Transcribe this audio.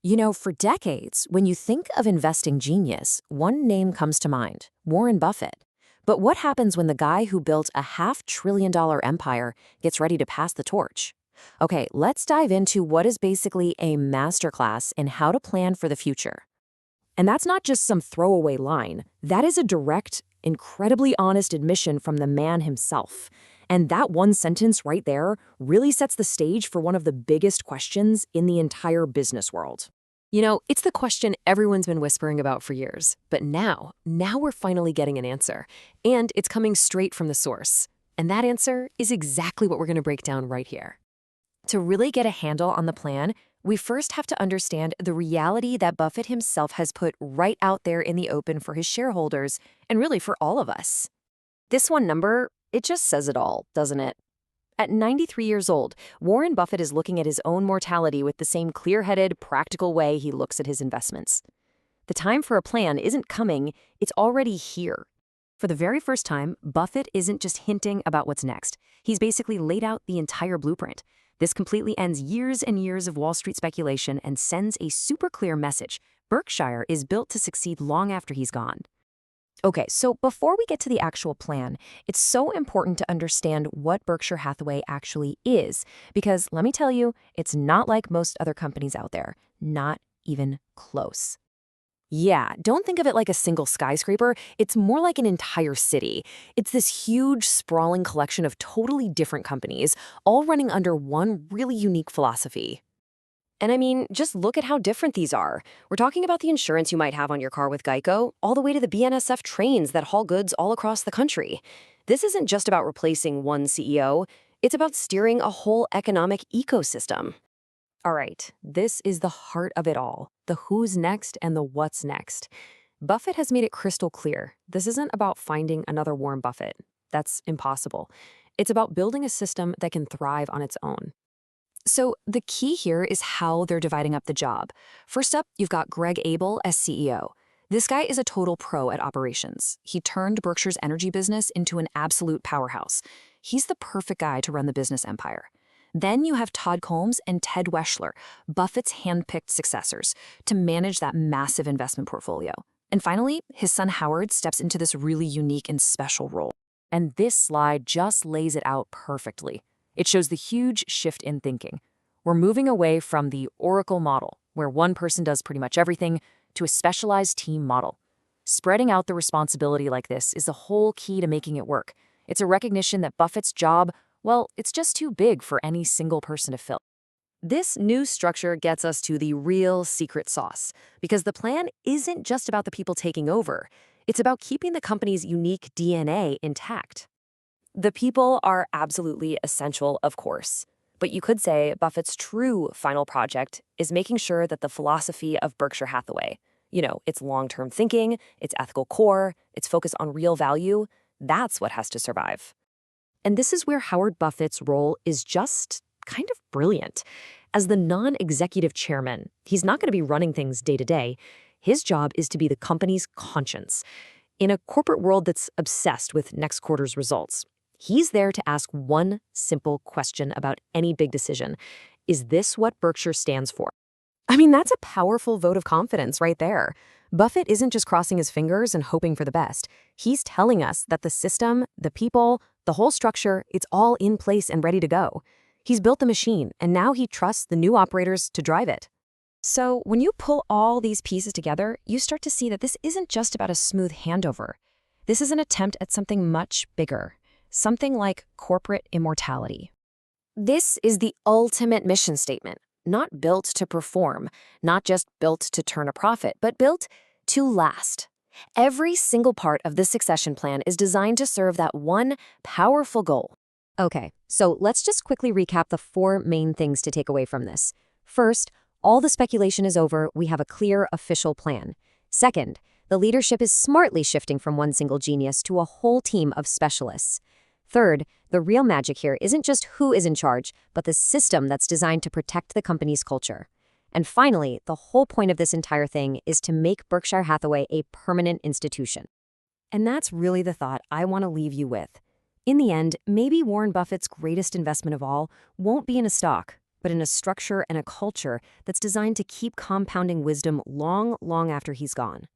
For decades, when you think of investing genius, one name comes to mind: Warren Buffett. But what happens when the guy who built a $500 billion empire gets ready to pass the torch? Okay, let's dive into what is basically a masterclass in how to plan for the future. And that's not just some throwaway line. That is a direct, incredibly honest admission from the man himself. And that one sentence right there really sets the stage for one of the biggest questions in the entire business world. It's the question everyone's been whispering about for years. But now we're finally getting an answer. And it's coming straight from the source. And that answer is exactly what we're going to break down right here. To really get a handle on the plan, we first have to understand the reality that Buffett himself has put right out there in the open for his shareholders, and really for all of us. This one number, it just says it all, doesn't it? At 93 years old, Warren Buffett is looking at his own mortality with the same clear-headed, practical way he looks at his investments. The time for a plan isn't coming, it's already here. For the very first time, Buffett isn't just hinting about what's next. He's basically laid out the entire blueprint. This completely ends years and years of Wall Street speculation and sends a super clear message. Berkshire is built to succeed long after he's gone. Okay, so before we get to the actual plan, it's so important to understand what Berkshire Hathaway actually is, because let me tell you, it's not like most other companies out there. Not even close. Yeah, don't think of it like a single skyscraper. It's more like an entire city. It's this huge, sprawling collection of totally different companies, all running under one really unique philosophy. And I mean, just look at how different these are. We're talking about the insurance you might have on your car with Geico, all the way to the BNSF trains that haul goods all across the country. This isn't just about replacing one CEO. It's about steering a whole economic ecosystem. All right, this is the heart of it all, the who's next and the what's next. Buffett has made it crystal clear. This isn't about finding another Warren Buffett. That's impossible. It's about building a system that can thrive on its own. So the key here is how they're dividing up the job. First up, you've got Greg Abel as CEO. This guy is a total pro at operations. He turned Berkshire's energy business into an absolute powerhouse. He's the perfect guy to run the business empire. Then you have Todd and Ted Weschler, Buffett's hand-picked successors, to manage that massive investment portfolio. And finally, his son Howard steps into this really unique and special role. And this slide just lays it out perfectly. It shows the huge shift in thinking. We're moving away from the Oracle model, where one person does pretty much everything, to a specialized team model. Spreading out the responsibility like this is the whole key to making it work. It's a recognition that Buffett's job, well, it's just too big for any single person to fill. This new structure gets us to the real secret sauce, because the plan isn't just about the people taking over. It's about keeping the company's unique DNA intact. The people are absolutely essential, of course. But you could say Buffett's true final project is making sure that the philosophy of Berkshire Hathaway, its long-term thinking, its ethical core, its focus on real value, that's what has to survive. And this is where Howard Buffett's role is just kind of brilliant. As the non-executive chairman, he's not going to be running things day to day. His job is to be the company's conscience. In a corporate world that's obsessed with next quarter's results, he's there to ask one simple question about any big decision. Is this what Berkshire stands for? I mean, that's a powerful vote of confidence right there. Buffett isn't just crossing his fingers and hoping for the best. He's telling us that the system, the people, the whole structure, it's all in place and ready to go. He's built the machine, and now he trusts the new operators to drive it. So when you pull all these pieces together, you start to see that this isn't just about a smooth handover. This is an attempt at something much bigger. Something like corporate immortality. This is the ultimate mission statement, not built to perform, not just built to turn a profit, but built to last. Every single part of this succession plan is designed to serve that one powerful goal. Okay, so let's just quickly recap the 4 main things to take away from this. First, all the speculation is over. We have a clear, official plan. Second, the leadership is smartly shifting from one single genius to a whole team of specialists. Third, the real magic here isn't just who is in charge, but the system that's designed to protect the company's culture. And finally, the whole point of this entire thing is to make Berkshire Hathaway a permanent institution. And that's really the thought I want to leave you with. In the end, maybe Warren Buffett's greatest investment of all won't be in a stock, but in a structure and a culture that's designed to keep compounding wisdom long, long after he's gone.